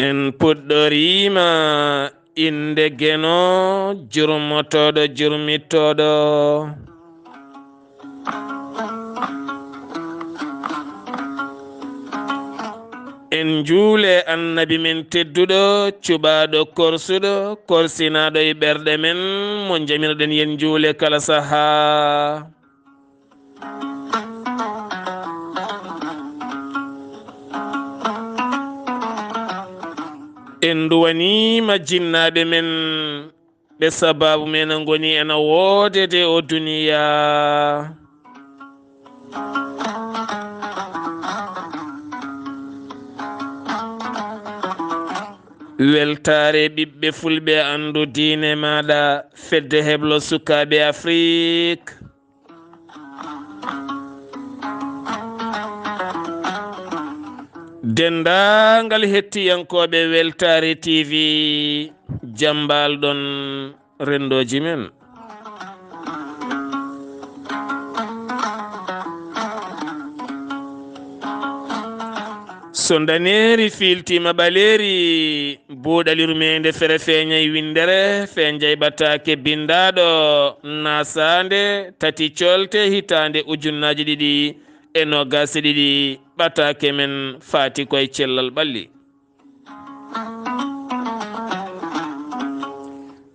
en puɗɗorima inde geno jurmotoɗo jurmittoɗo en juule annabi men tedduɗo cuɓaɗo korsuɗo korsinaɗo e ɓerɗe men mo jamirɗen yen juule kala saha. en duwanima jinnaɓe men ɓe sababu men goni ena woodede o duniya. weltare ɓiɓɓe fulɓe andu diine maɗa fedde heblo sukaɓe Afrique. dendagal hettiyankoɓe weltare TV jambal ɗon rendoji men. so daneri filtima ɓaleri buuɗal yurmeende fere feeñay windere feñjay Ɓataake bindaɗo naasaande tati colte hitande ujunnaji ɗiɗi e nogas ɗiɗi Ɓataake men faati koye Cellal ɓalli.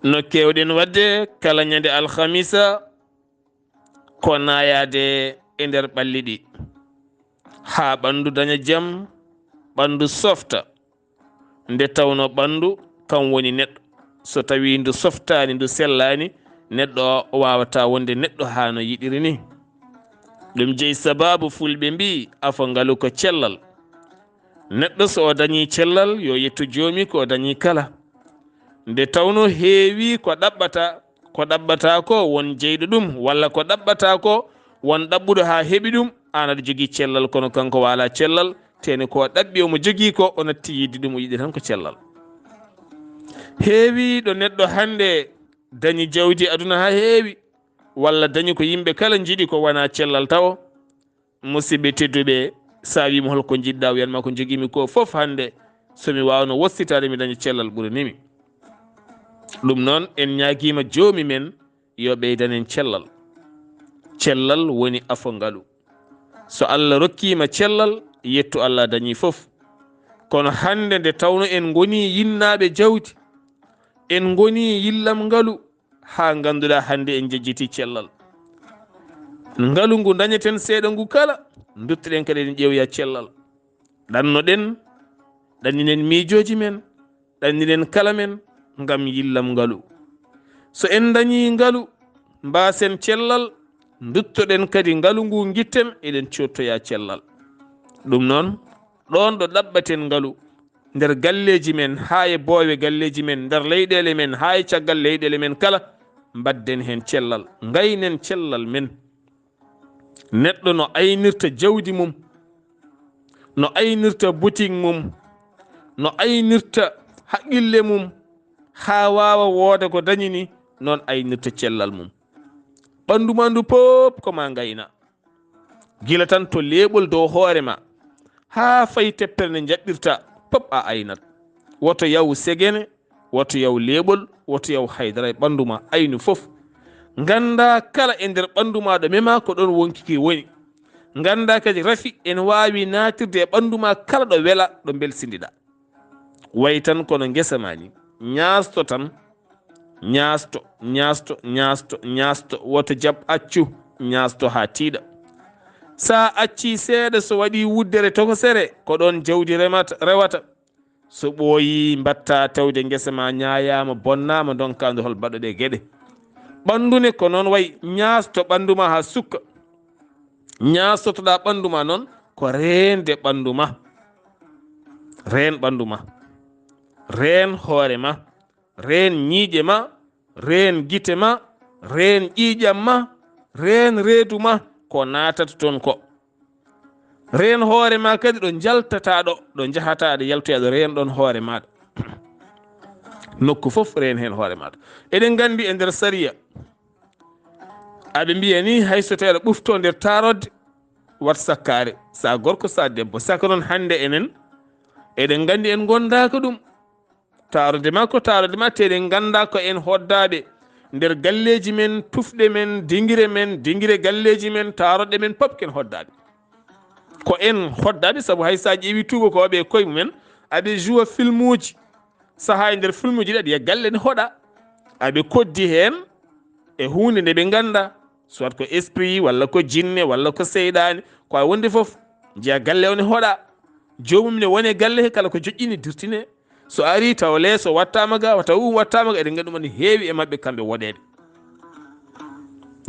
no kewɗen wadde kala ñande alhamisa ko nayade e nder ɓalli ɗi ha ɓandu daña jaam, ɓandu softa. nde tawno ɓandu kam woni neɗɗo. so tawi ndu softani ndu sellani neɗɗo o wawata wonde neɗɗo ha no yiɗiri ni. ɗum jeeyi sababu fulɓe mbi afo ngalu ko cellal. neɗɗo so o dañi cellal yo yettu joomi ko dañi kala. nde tawno heewi ko ɗaɓɓata ko won jeyɗo ɗum walla ko ɗaɓɓata ko won ɗaɓɓuɗo ha heeɓi ɗum an aɗa jogui cellal kono kanko wala cellal teni ko ɗaɓɓi omo jogui ko o natti yidde ɗum o yiɗi tan ko cellal. heewi ɗo neɗɗo hannde dañi jawdi aduna ha heewi walla dañi ko yimɓe kala jiiɗi ko wona cellal taw musidɓe tedduɓe sa wima holko jiɗɗa wiyanma ko joguimi ko foof hannde somi wawno wossitade mi daña cellal ɓuranimi. ɗum noon en ñaguima joomi men yo ɓeydanen cellal. cellal woni afo ngalu. so Allah rokkima cellal yettu Allah dañi foof. kono hannde nde tawno en goni yinnaɓe jawdi en goni yillam ngalu ha ganduɗa hannde en jejjiti cellal. ngalu ngu dañeten seeɗa ngu kala duttoɗen kadi en ƴewya cellal. ɗannoɗen ɗanninen miijoji men ɗanninen kala men ngam yillam ngalu. so en dañi ngalu mbasen cellal duttoɗen kadi ngalu ngu gitten eɗen cottoya cellal. ɗum noon ɗon ɗo ɗaɓɓaten ngalu nder galleji men ha e boowe galleji men nder leyɗele men ha e caggal leyɗele men kala mbadden hen cellal gaynen cellal men. neɗɗo no aynirta jawdi mum, no aynirta boutique mum, no aynirta haqqille mum ha wawa wooda ko dañini noon aynirta cellal mum. ɓandu ma ndu pop koma gayna gila tan to leɓol dow hoore ma ha fayi teppere nde jaɓɓirta pop a aynat. woto yaw segene, woto yaw leɓol, woto yaw haydara e ɓandu ma aynu foof. ganda kala e nder ɓandu ma ɗo mema ko ɗon wonkiki woni. ganda kadi rafi en wawi natirde e ɓandu ma kala ɗo wela ɗo belsidiɗa. way tan kono guesa ma ni ñasto tan ñasto ñasto ñasto ñasto woto jaab accu ñasto ha tiiɗa. sa acci seeɗa so waɗi wuddere tokosere ko ɗon jawdi rewata. so ɓooyi mbatta tawde guesa ma ñayama bonnama donkandu hol baɗoɗe gueɗe. ɓandune ko noon wayi ñasto ɓanduma ha sukka. ñastotoɗa ɓanduma noon ko rende ɓanduma. reen ɓanduma, reen hoore ma, reen ñiiƴe ma, reen gite ma, reen ƴiiƴam ma, reen reedu ma ko natata toon ko. reen hoore ma kadi ɗo jaltata ɗo jahata aɗa yaltoya ɗo reen ɗon hoore maɗa. nokku fof reen hen hoore maɗa. eɗen gandi e nder sariya aɓe mbiya ni hayso tawi aɗa ɓufto nder tarodde wat sakkare sa gorko sa debbo. saka noon hande enen eɗen gandi en gondaka ɗum taarode ma ko taarode ma teɗen ganda ko en hoddaɓe nder galleji men tufɗe men dinguire galleji men taroɗe men pop ken hoddaɓe ko en hoddaɓe saabu hay sa ƴeewi tuuba ko ɓe koye mumen aɓe joua film uji saaha e nder film uji ɗi aɗa yiya galle ne hoɗa aɓe koddi hen e hunde nde ɓe ganda soit ko esprit walla ko jinne walla ko seyɗani ko a wonde foof jeeya galle o ne hoɗa jomum ne wone galle he kala ko joƴƴini dirtine so ari taw leeso wattama ga taw wattama ga eɗen gandi ɗum ne heewi e mabɓe kamɓe woɗede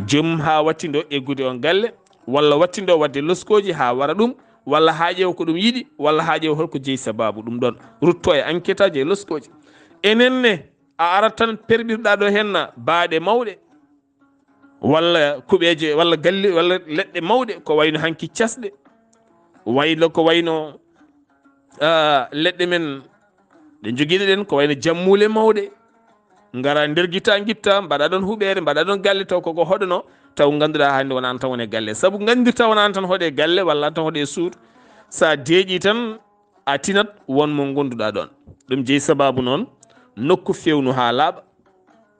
joomum ha wattindo eggude on galle walla wattindo wadde loskoji ha wara ɗum walla ha ƴeewa ko ɗum yiɗi walla ha ƴeewa holko jeeyi sababu ɗum ɗon rutto e enquête aji e loskoji enenne a arat tan perɓirɗa ɗo henna baaɗe mawɗe walla kuɓeje walla galle walla leɗɗe mawɗe ko wayno hanki casɗe waylo ko wayno leɗɗe men ɗe joguiɗe ɗen ko wayno jammule mawɗe gara nder guitta mbaɗa ɗon huɓere mbaɗa ɗon galle taw koko hoɗono taw ganduɗa hande wona an tan wone galle saabu gandirta wona an tan hoɗe galle walla an tan hoɗe suudu sa deeƴi tan a tinat wonmo gonduɗa ɗon ɗum jeeyi sababu noon nokku fewnu ha laaɓa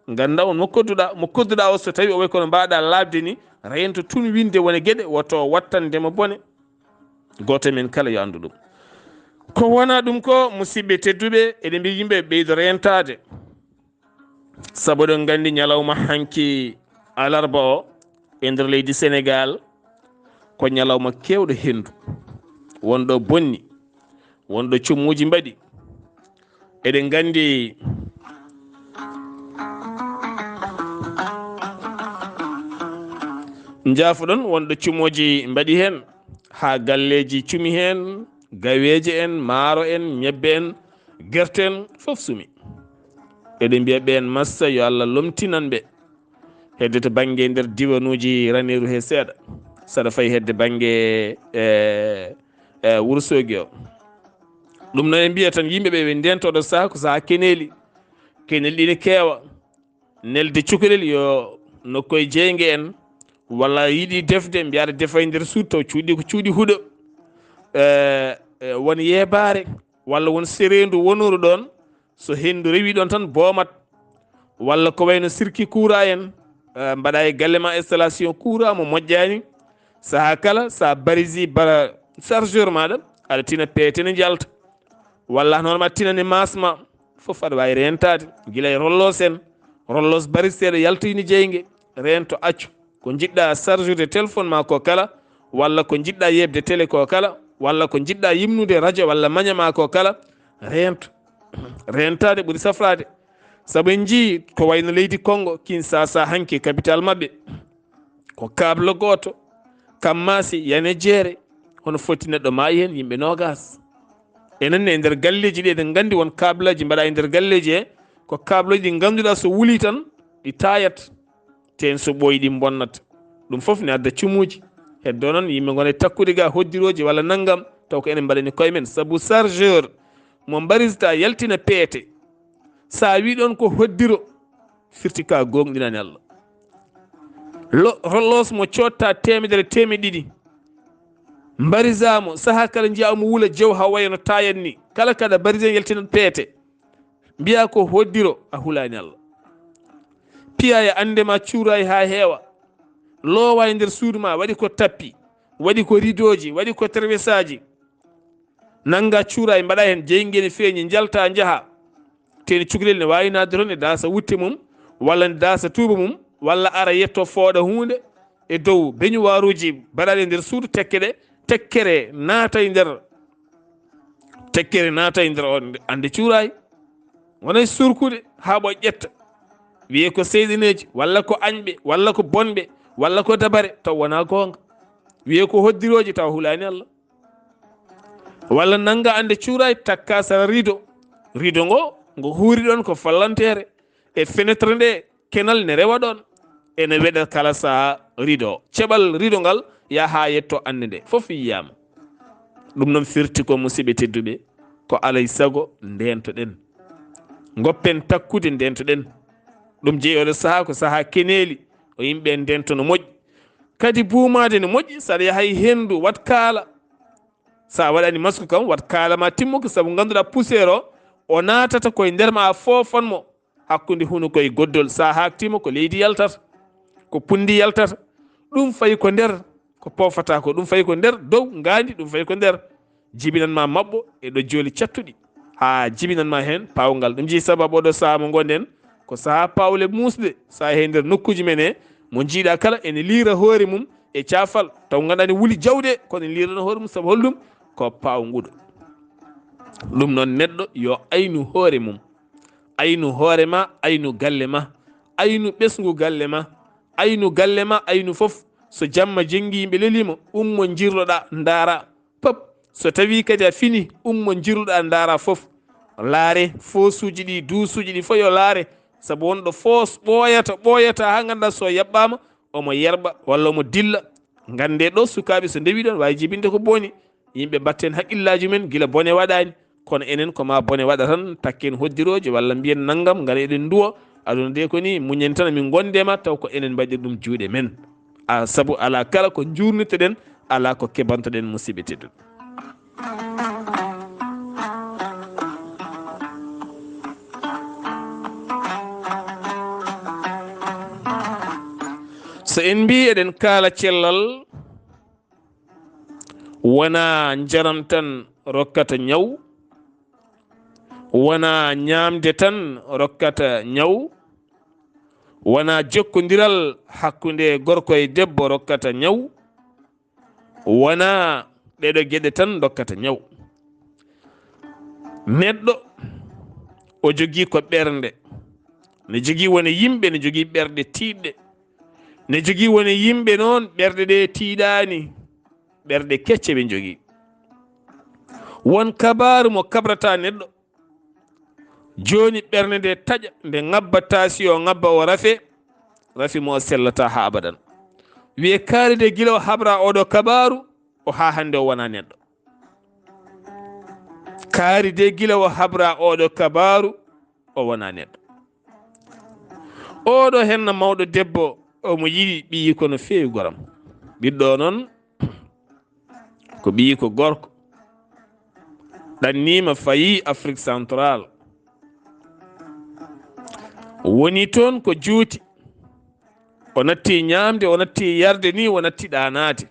ganda on mo kodduɗa o so tawi o way kono mbaɗa labde ni rento tun winde wone gueɗe woto wattandemo bone goto men kala yo andu ɗum ko wona ɗum ko musidɓe tedduɓe eɗen mbi yimɓe ɓeydo rentade saabu ɗon gandi ñalawma hanki alarba o e nder leydi Sénégal ko ñalawma kewɗo hendu wonɗo bonni wonɗo cummuji mbaɗi eɗen gandi jaafuɗon wonɗo cumoji mbaɗi hen ha galleji cumi hen gaweje en maaro en ñebbe en guerte en foof sumi eɗen mbiya ɓen massa yo Allah lomtinan ɓe hedde to banggue nder diwanuji raneru he seeɗa saɗa fayi hedde banggue Wourossogui o ɗum noon en mbiya tan yimɓeɓe ɓe ndentoɗo saaha ko saaha keneli ɗine keewa nelde cukalel yo nokkoye jeygue en walla yiiɗi defde mbiyaɗa defa e nder suudu taw cuuɗi ko cuuɗi huuɗo won yebare walla won serendu wonuru ɗon so hendu rewi ɗon tan boomat walla ko wayno circuit courant en mbaɗa e galle ma installation courant mo moƴƴani saaha kala sa barisi bara chargeur maɗa aɗa tina peete ne jalta walla noon ma tinane masma foof aɗa wawi rentade guila e rollos en rollos bariseɗo yaltoyni jeygue rento accu ko jiɗɗa chargeude téléphone ma ko kala walla ko jiɗɗa yebde télé ko kala walla ko jiɗɗa yimnude radio walla mañama ko kala rento rentade ɓuuri safrade saabu en jii ko wayno leydi Congo Kinshasa hanki capital mabɓe ko kable goto kammasi yane jeere hono foti neɗɗo maayi hen yimɓe nogas enen e nder galleji ɗi eɗen gandi won kablaji mbaɗa e nder galleji he ko kablaji ɗi ganduɗa so wuuli tan ɗi tayat ten so ɓooyi ɗi bonnata ɗum foof ne adda cumuji heddo noon yimɓe gona takkude ga hoddiroji walla naggam taw ko enen mbaɗani koye men saabu chargeur mo mbarisata yaltina peete sa wi ɗon ko hoddiro firti ka gonɗinani Allah rollos mo cotta temedere ɗiɗi mbarisamo saaha kala jiyamo wuula jew ha wayno tayan ni kala kada barise yaltina peete mbiya ko hoddiro a hulani Allah piya e andema cuuray ha heewa loowa e nder suudu ma waɗi ko tappi waɗi ko ridoji waɗi ko traversaji nanga cuuray mbaɗa hen jeyguene feeñi jalta jaaha teni cukalel ne wawi nadde toon e dasa wutte mum walla ne dasa tuuba mum walla ara yetto fooɗa hunde e dow beñuwaruji mbaɗaɗe nder suudu tekkere naata e nder on ande cuuray wonay surkude ha ɓo ƴetta wiye ko seyɗineji walla ko añɓe walla ko bonɓe walla ko dabare taw wona gonga wiye ko hoddiroji taw hulani Allah walla nanga ande cuuray takka sara rido ngo huuri ɗon ko fallantere e fenêtre nde kenal ne rewa ɗon ene weɗa kala saha rido ceɓal rido ngal yaha yetto ande nde foof yiyama ɗum noon firti ko musidɓe tedduɓe ko alay saago ndentoɗen goppen takkude ndentoɗen ɗum jeeyoɗo saaha ko saaha keneli o yimɓe ndento no moƴƴi kadi buumade no moƴƴi saɗa yahay hendu wat kaala sa waɗani masque kam wat kalama timmuko saabu ganduɗa poussiére o natata koye nder ma fofanmo hakkude hunuko e goddol sa haktimo ko leydi yaltata ko pundi yaltata ɗum fayi ko nder ko pofata ko ɗum fayi ko nder dow ngandi ɗum fayi ko nder jibinanma mabɓo e ɗo joli cattuɗi ha jibinanma hen pawgal ɗum jii sababu oɗo saha mo gonɗen ko saha pawle musɗe sa he nder nokkuji men he mo jiiɗa kala ene liira hoore mum e cafal taw ganduɗa ne wuuli jawde kono ne liirano hoore mum saabu holɗum ko pawguɗo ɗum noon neɗɗo yo aynu hoore mum aynu hoore ma aynu galle ma aynu ɓesgu galle ma aynu galle ma aynu foof so jamma jengi yimɓe lelima ummo jirloɗa ndaara pop so tawi kadi a fini ummo jirloɗa ndaara foof laare fosuji ɗi duusuji ɗi fof yo laare saabu wonɗo foos ɓooyata ha ganduɗa so yaɓɓama omo yerɓa walla omo dilla gande ɗo sukaɓe so ndewi ɗon wawi jibinde ko booni yimɓe batten haqqillaji men guila bone waɗani kono enen koma bone waɗa tan takken hoddiroje walla mbiyen naggam gara eɗen duwo aduna de ko ni muñen tan min gondema taw ko enen mbaɗir ɗum juuɗe men saabu ala kala ko jurnirteɗen ala ko kebantoɗen musidɓe tedduɗo so en mbi eɗen kaala cellal wona jaram tan rokkata ñaw wona ñamde tan rokkata ñaw wona jokkodiral hakkude gorko e debbo rokkata ñaw wona ɗeɗo gueɗe tan dokkata ñaw neɗɗo o jogui ko ɓernde ne jogui wona yimɓe ne jogui ɓerɗe tiɗɗe ne jogui wona yimɓe noon ɓerɗe ɗe tiiɗani ɓerɗe kecce ɓe jogui won kabaru mo kabrata neɗɗo joni ɓernde nde taƴa nde ngabbata si o ngabba o rafi mo sellata ha abadan wiye kaalide guila o habra oɗo kabaru o ha hande o wona neɗɗo kaari de gila o habra oɗo kabaru o wona neɗɗo oɗo henna mawɗo debbo omo yiɗi ɓiyi ko no fewi goram ɓiɗɗo noon ko ɓiyi ko gorko ɗannima fayi Afrique central woni toon ko juuti o natti ñamde o natti yarde ni o natti ɗanade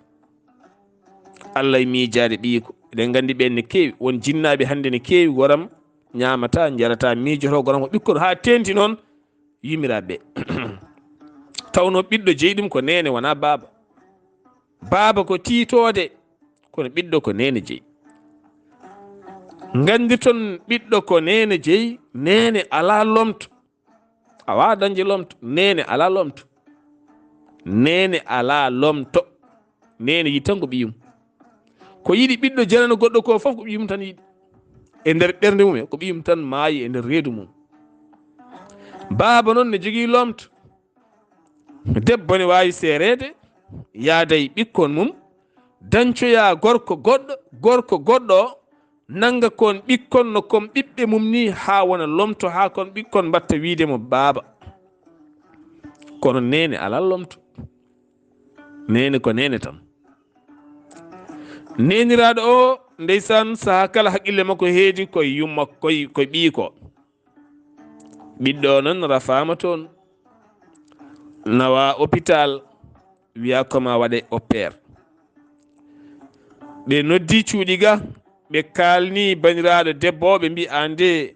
Allah e miijade ɓiyi ko eɗen gandi ɓen ne kewi won jinnaɓe hande ne kewi goram ñamata jarata miijoto goram ko ɓikkon ha tenti noon yumiraɓe tawno ɓiɗɗo jeeyi ɗum ko nene wona baba ko tiitode kono ɓiɗɗo ko nene jeeyi gandi toon ɓiɗɗo ko nene jeeyi nene ala lomto awa dañde lomto nene ala lomto nene yi tan ko ɓiyum ko yiɗi ɓiɗɗo janano goɗɗo ko foof ko ɓiyum tan yiɗi e nder ɓernde mum ko ɓiyum tan maayi e nder reedu mum baaba noon ne jogui lomto debbo ne wawi serede yaada e ɓikkon mum dañcoya gorko goɗɗo nanga kon ɓikkon no kon ɓiɓɓe mum ni ha wona lomto ha kon ɓikkon mbatta wiidemo baaba kono nene ala lomto nene ko nene tan neniraɗo o ndeysan saha kala haqqille makko heedi koye yumma koye ɓii ko ɓiɗɗo noon rafama toon nawa hôpital wiya koma waɗe opére ɓe noddi cuuɗi ga ɓe kalni baniraɗo debbo ɓe mbi ande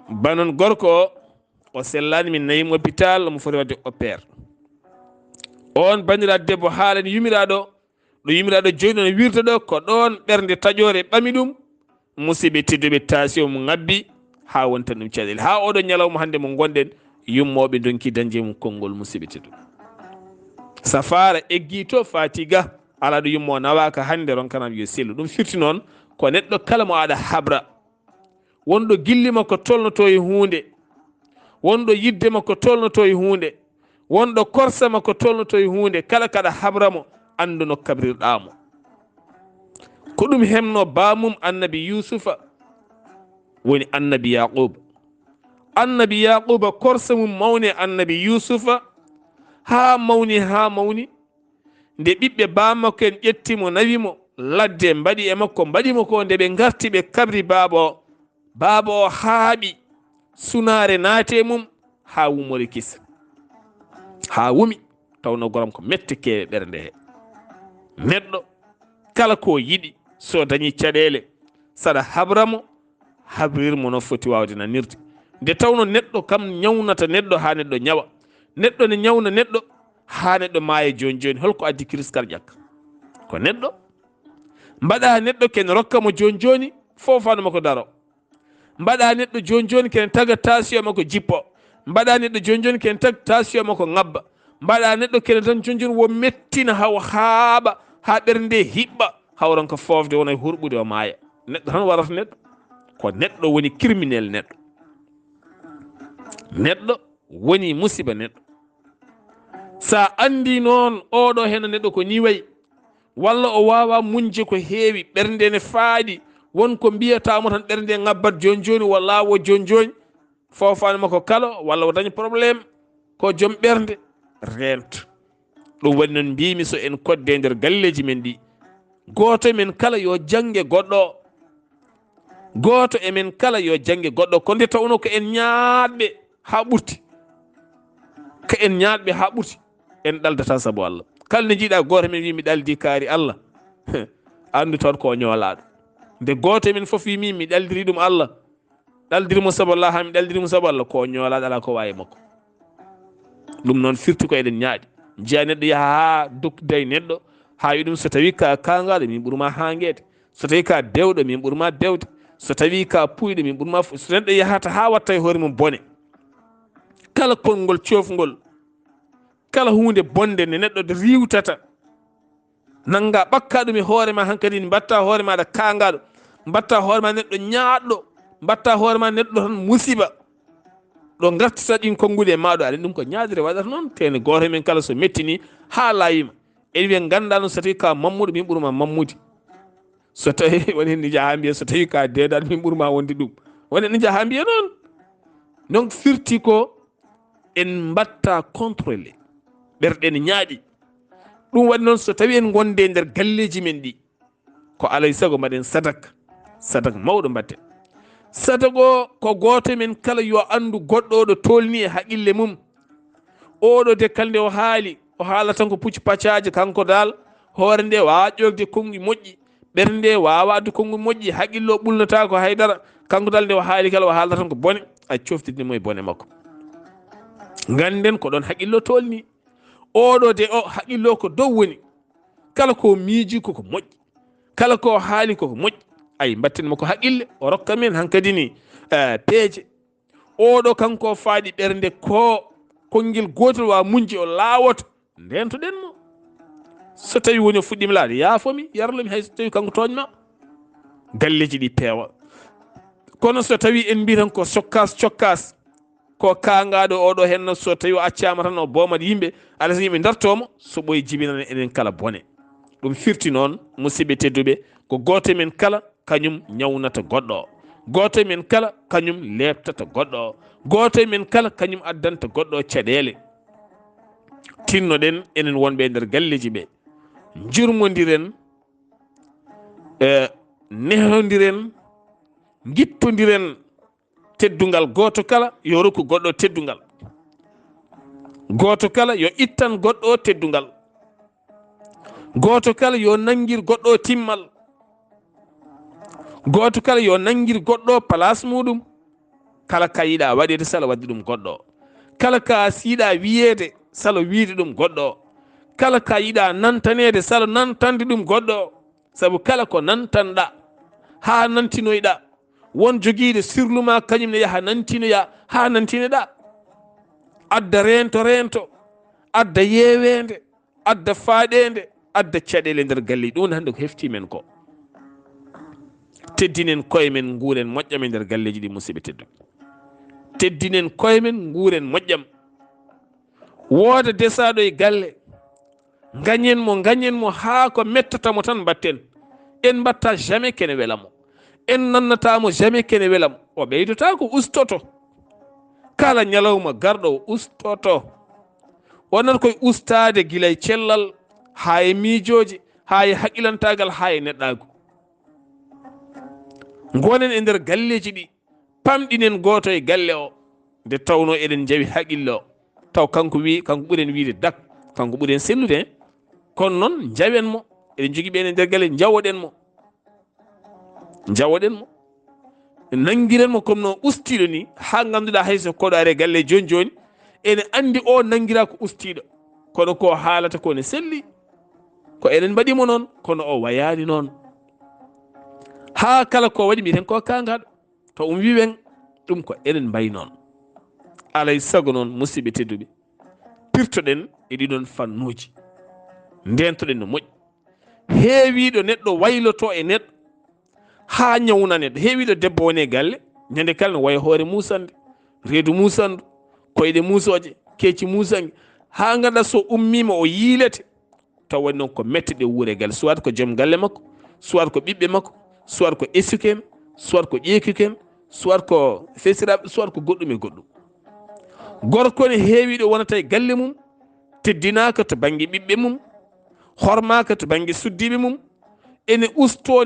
banon gorko o sellani min nayimo hôpital omo foti wadde opére on baniraɗo debbo haalani yumiraɗo ɗo yumiraɗo joni no wirta ɗo ko ɗon ɓernde taƴore ɓami ɗum musidɓe tedduɓe tension mo ngabbi ha wontan ɗum caɗele ha oɗo ñalawma hande mo gonɗen yummoɓe donki dañde mum konngol musidɓe tedduɓe safara eggi to faati ga ala ɗo yummo nawaka hande ronkanam yo sellu ɗum firti noon ko neɗɗo kala mo aɗa habra wonɗo gillima ko tolnoto e hunde wonɗo yiddema ko tolnoto e hunde wonɗo korsama ko tolnoto e hunde kala kaɗa habramo andu no kabrirɗamo ko ɗum hemno bamum annabi yusufa woni annabi yaquba korsa mum mawni annabi yusufa ha mawni nde ɓiɓɓe bamakko en ƴettimo nawimo ladde mbaɗi e makko mbaɗimo ko nde ɓe garti ɓe kabri baaba o haaɓi sunaare naate mum ha wumori kisa ha wumi tawno goram ko mette kewe ɓernde he neɗɗo kala ko yiɗi so dañi caɗele saɗa habramo habrirmo no foti wawde nanirde nde tawno neɗɗo kam ñawnata neɗɗo ha neɗɗo ñawa neɗɗo ne ñawna neɗɗo ha neɗɗo maaya joni joni holko addi kiriskal ƴakka ko neɗɗo mbaɗa neɗɗo ken rokka mo joni joni fofanoma ko daro mbaɗa neɗɗo joni joni ken taga tasio makko jippo mbaɗa neɗɗo joni joni ken taga tasio makko ngabba mbaɗa neɗɗo kene tan joni joni wo mettina haw haaɓa ha ɓernde hiɓɓa hawran ko fofde wona hurɓude o maaya neɗɗo tan warata neɗɗo ko neɗɗo woni criminel neɗɗo woni musiba neɗɗo sa andi noon oɗo hen neɗɗo ko ni wayi walla o wawa muñje ko heewi ɓernde ne faaɗi wonko mbiyatamo tan ɓernde ngabbat joni joni walla wo joni joni fofanima ko kala walla o dañi probléme ko joom ɓernde rento ɗum waɗi noon mbimi so en kodde nder galleji men ɗi goto men kala yo jangge goɗɗo goto emen kala yo jangge goɗɗo ko nde tawno ko en ñaaɗɓe ha ɓurti en ɗaldata saabu Allah kala nde jiiɗa goto men wi mi ɗaldi kaari Allah andu toon ko ñoolaɗo nde goto men foof wimi mi ɗaldiri ɗum Allah ɗaldirimo saabu Allah ha mi ɗaldirimo saabu Allah ko ñoolaɗo ala ko wawi makko ɗum noon firti ko eɗen ñaaɗi jiya neɗɗo yaha ha dokkuday neɗɗo ha wi ɗum so tawi ka kangaɗo min ɓurma hanguede so tawi ka dewɗo min ɓurma dewde so tawi ka puyɗo min ɓurma so neɗɗo yahata ha watta e hoore mum bone kala konngol cofgol kala hunde bonde nde neɗɗo riwtata nanga ɓakka ɗum e hoore ma hankkadi mbatta hoore maɗa kangaɗo mbatta hoore ma neɗɗo ñaaɗɗo mbatta hoore ma neɗɗo tan musiba ɗo gartita ɗin konnguli e maɗo aɗa ɗum ko ñaadire waɗata noon tene goto men kala so mettini ha layima en wiya ganda no so tawi ka mammuɗo min ɓurma mammude so tawi woni hen jaha mbiya so tawi ka dedaɗo min ɓurma wonde ɗum woni hen jaha mbiya noon donc firti ko en mbatta contrôlé ɓerɗe ne ñaaɗi ɗum waɗi noon so tawi en gonde nder galleji men ɗi ko alay saago mbaɗen sadak mawɗo mbatten sadak o ko goto men kala yo andu goɗɗo oɗo tolni e haqille mum oɗo dekkal nde o haala tan ko pucci paccaji kanko dal hoore nde wawa ƴogde konngui moƴƴi ɓernde wawa addu konngui moƴƴi haqille o ɓulnata ko haydara kanko dal nde o haali kala o haalata tan ko bone a coftirdemo e bone makko ganden ko ɗon haqillo tolni oɗo de o haqillo ko dow woni kala ko miiji koko moƴƴi kala ko haali koko moƴƴi ay mbattenmo ko haqille o rokka men hankkadi ni peeje oɗo kanko faaɗi ɓernde ko konngel gotel wawa munji o laawoto ndentoɗenmo so tawi woni o fuɗɗima laade yaafomi yarlomi hay so tawi kanko toñma galleji ɗi peewa kono so tawi en mbi tan ko cokkas ko kangaɗo oɗo henno so tawi o accama tan o bomat yimɓe alaa so yimɓe dartomo so ɓoye jibinana enen kala bone ɗum firti noon musidɓe tedduɓe ko goto men kala kañum ñawnata goɗɗo goto men kala kañum lebtata goɗɗo goto men kala kañum addanta goɗɗo caɗele tinnoɗen enen wonɓe nder galleji ɓe jurmodiren nehodiren gittodiren teddungal goto kala yo rokku goɗɗo teddungal goto kala yo ittan goɗɗo teddungal goto kala yo nangir goɗɗo timmal goto kala yo nangir goɗɗo place muɗum kala ka yiɗa waɗede sala wadde ɗum goɗɗo kala ka siɗa wiyede sala wiide ɗum goɗɗo kala ka yiɗa nantanede sala nantande ɗum goɗɗo saabu kala ko nantanɗa ha nantinoyɗa won joguiɗo sirluma kañum ne yaha nantinoya ha nantineɗa adda rento adda yewede adda faaɗede adda caɗele nder galleji ɗum hande ko hefti men ko teddinen koye men nguuren moƴƴam e nder galleji ɗi musidɓe teddu teddinen koye men nguuren moƴƴam wooda desaɗo e galle gañen mo haa ko mettatamo tan mbatten en mbatta jamais kene welamo en nannatamo jamais kene welamo o ɓeydota ko ustoto kala ñalawma garɗo o ustoto wonata koye ustade guilay cellal ha e miijoji haa e haqqilantagal haa e neɗɗaago. Ngonen e nder galleji ɗi pamɗinen gooto e galle o nde tawno eɗen jawi haqqille o taw kanko ɓuren wiide dak kanko ɓuren sellude hen. Kono noon jawen mo, eɗen jogii ɓen e nder galle jawoɗen mo nangiren mo comme no ustiɗo ni, ha ganduɗa hayso koɗo are galle joni joni ene andi o nangira ko ustiɗo, kono ko haalata ko ne selli, ko eɗen mbaɗimo noon kono o wayani noon. Ha kala ko waɗi mbiɗen ko kangaɗo to wiwen ɗum ko eɗen mbayi noon. alay sago noon musidɓe tedduɓe, pirtoɗen e ɗiɗon fannuji, ndentoɗen no moƴƴi. Heewiɗo neɗɗo wayloto e neɗɗo ha ñawna neɗɗo. Heewiɗo debbo woni e galle ñande kala no waya hoore musande, reedu musandu, koyɗe musoje, keeci musange, ha ganduɗa so ummima o yiilete taw waɗi noon ko mette ɗe wuure galle, soit ko joom galle makko, soit ko ɓiɓɓe makko, soit ko essuken, soit ko ƴeekuken, soit ko fesiraɓe, soit ko goɗɗum e goɗɗum. Gorko ne heewiɗo wonata e galle mum, teddinaka to banggue ɓiɓɓe mum, hormaka to banggue suddiɓe mum, ene usto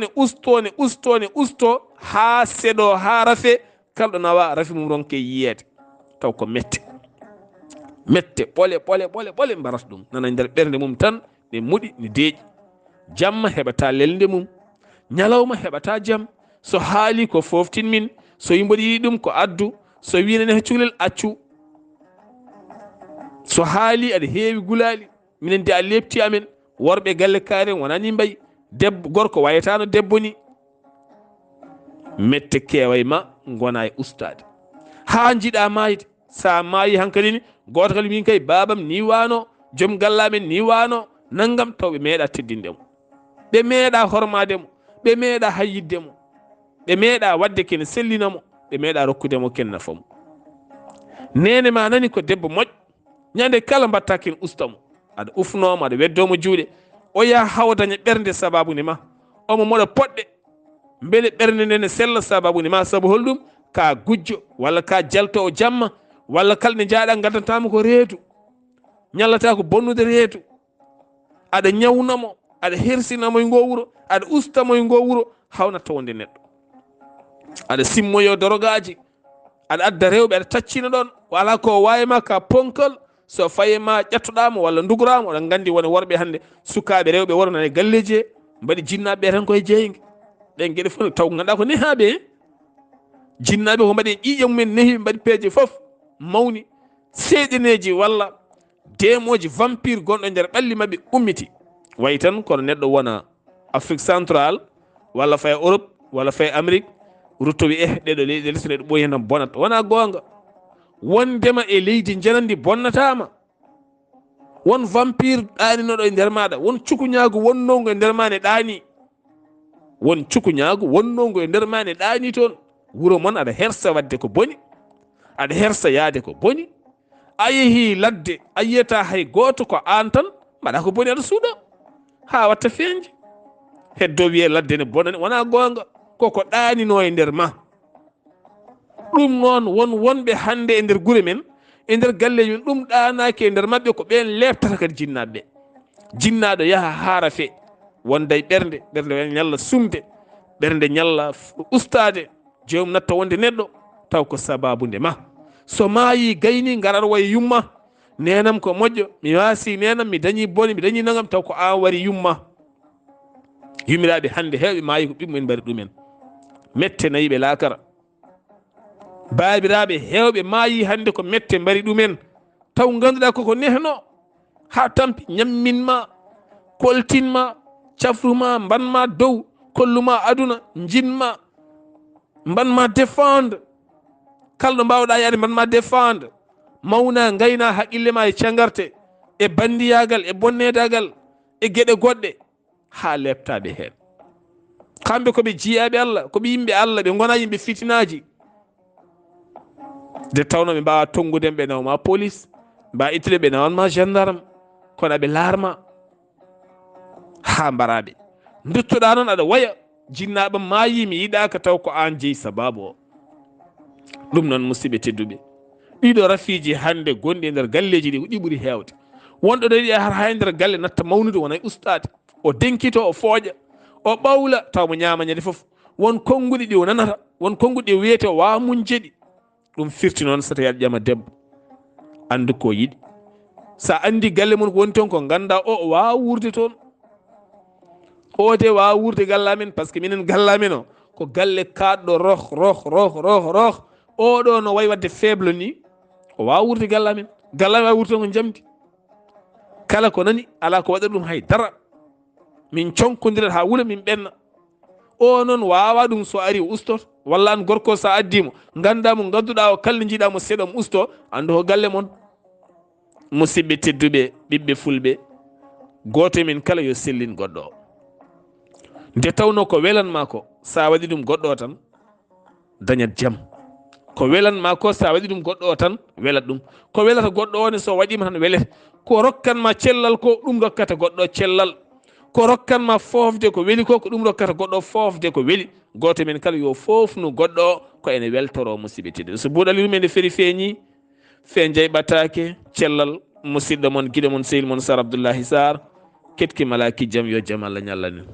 ha seeɗo ha rafe, kalɗo nawa rafi mum ronke yiyede taw ko mette ɓole mbarata ɗum nana nder ɓernde mum tan, ne muɗi ne deeƴi. Jamma heɓata lelde mum, ñalawma heɓata jaam, so haali ko foftin min, so yimɓe yiɗi ɗum ko addu, so winane ha cukalel accu, so haali aɗa heewi gulali, minen de a lepti amen worɓe galle kaaren wonani mbayi, debbo gorko wayatano debbo ni. mette keeway ma gona e ustade ha jiiɗa mayde. sa maayi hankkadi ni goto kala min kay babam ni wano, joom gallamen ni wano naggam, taw ɓe meeɗa teddindemo, ɓe meeɗa hormademo, ɓe meeɗa hayyiddemo, ɓe meeɗa wadde kene sellinamo, ɓe meeɗa rokkudemo ken nafamo. Nene ma nani ko debbo moƴƴo, ñande kala mbatta ken ustamo, aɗa ufnomo, aɗa weddomo juuɗe, o yaha hawa daña ɓernde sababude ma, omo moɗa poɗɗe beele ɓernde nde ne sella sababude ma. Saabu holɗum ka gujjo walla ka jalto o jamma, walla kala nde jaaɗa gaddantama ko reedu, ñallata ko bonnude reedu, aɗa ñawnamo, aɗa hersinamo e ngo wuro, aɗa ustamo e ngo wuro, hawna tawde neɗɗo, aɗa simmoyo dorogaji, aɗa adda rewɓe, aɗa taccina ɗon, wala ko wayima ka ponkal, so fayima ƴettoɗamo walla dugorama. oɗon gandi wona worɓe hande sukaɓe rewɓe wornane galleji he mbaɗi jinnaɓe tan koye jeygue, ɗen gueɗe fof taw ganduɗa ko nehaɓe, jinnaɓe ko mbaɗi ƴiƴe mumen nehi, mbaɗi peeje foof mawni, seeɗeneji walla demoji vampire gonɗo nder ɓalli mabɓe ummiti. Wayi tan kono neɗɗo wona Afrique central walla faye Europe walla faye Amérique ruttowi ɗeɗo leyɗe lesɗe ɗo ɓooyi hen bonata. Wona gonga, wondema e leydi janandi bonnatama, won vampire ɗaninoɗo e nder maɗa, won cukuñagu wonnogo e nder ma ne ɗani, won cukuñagu wonnogo e nder ma ne ɗani toon. Wuro mon aɗa hersa wadde ko boni, aɗa hersa yaade ko boni, a yeehi ladde a yiyata hay goto ko an tan mbaɗa ko boni, aɗa suuɗa ha watta feeñde. heddo wiye ladde ne bonani, wona gonga, koko ɗanino e nder ma. ɗum noon won wonɓe hande e nder guure men, e nder galleji men, ɗum ɗanaki e nder mabɓe, ko ɓen leftata kadi jinnaɓe. Jinnaɗo yaha haara fe wonda e ɓernde ñalla sumde, ɓernde ñalla ustade, jomum natta wonde neɗɗo taw ko sababude ma. So maayi gayni garar way yumma, nenam ko moƴƴo, mi wasi nenam, mi dañi boni, mi dañi nagam, taw ko an wari yumma. Yumiraɓe hande hewɓe maayi ko ɓiɓɓe mbaɗi ɗumen, mette nayiɓe laakara. Babiraɓe hewɓe maayi hande ko mette mbari ɗumen, taw ganduɗa koko nehno ha tampi, ñamminma, koltinma, cafruma, mbanma dow, kolluma aduna, jinma, mbanma défendre, kala ɗo mbawɗa yaade mbanma défendre, mawna gayna haqqillema e cagarte, e bandiyagal, e bonnedagal, e gueɗe goɗɗe, ha leptaɓe hen. kamɓe koɓe jiyaɓe Allah, koɓe yimɓe Allah, ɓe gona yimɓe fitinaji, de tawno ɓe mbawa tongude ɓe nawma police, mbawa ittude ɓe nawanma gendarme, kono aɓe larma ha mbaraɓe. duttoɗa noon aɗa waya, jinnaɓe maayi, mi yiɗaka taw ko an jeeyi sababu o. ɗum noon musidɓe tedduɓe, ɗiɗo rafiji hande gonɗi e nder galleji ɗi, ɗi ɓuuri hewde. Wonɗo ɗo yiɗi har ha e nder galle natta mawnude wona e ustade, o denkito o fooƴa o ɓawla taw mo ñaama ñande fof won konnguɗi ɗi o nanata won konnguɗi ɗi wiyete o wawa munjeɗi ɗum firti noon so tawi aɗa ƴama debbo andu ko yiɗi sa andi galle mum ko woni toon ko ganda o wawa wurde toon o de wawa wurde gallamen par ce que minen gallamen o ko galle kaɗɗo roh oɗo no wayi wadde faible ni o wawa wurde gallamen gallamen wawi wurde toon ko jamdi kala ko nani ala ko waɗa ɗum haydara min conkodirat ha wuula min ɓenna o noon wawa ɗum so ari o ustoto walla an gorko sa addimo gandamo gadduɗa o kalde jiiɗamo seeɗa mo usto andu ko galle moon. musidɓe tedduɓe ɓiɓɓe fulɓe goto min kala yo sellin goɗɗo o nde tawno ko welanma ko sa waɗi ɗum goɗɗo o tan dañat jaam ko welanma ko sa waɗi ɗum goɗɗo o tan welat ɗum ko welata goɗɗo o ne so waɗima tan welete ko rokkanma cellal ko ɗum rokkata goɗɗo cellal ko rokkanma fofde ko weeli ko ɗum rokkata goɗɗo fofde ko weeli goto men kala yo fofnu goɗɗo o ko ene weltoro musidɓe tedduɓe so buuɗal yurmeende feeri feeñi fe jeey ɓataake cellal musidɗo moon guiɗo moon sehil moon Sar Abdullashi Saar ketki malaki jaam yo jaam Allah ñallanin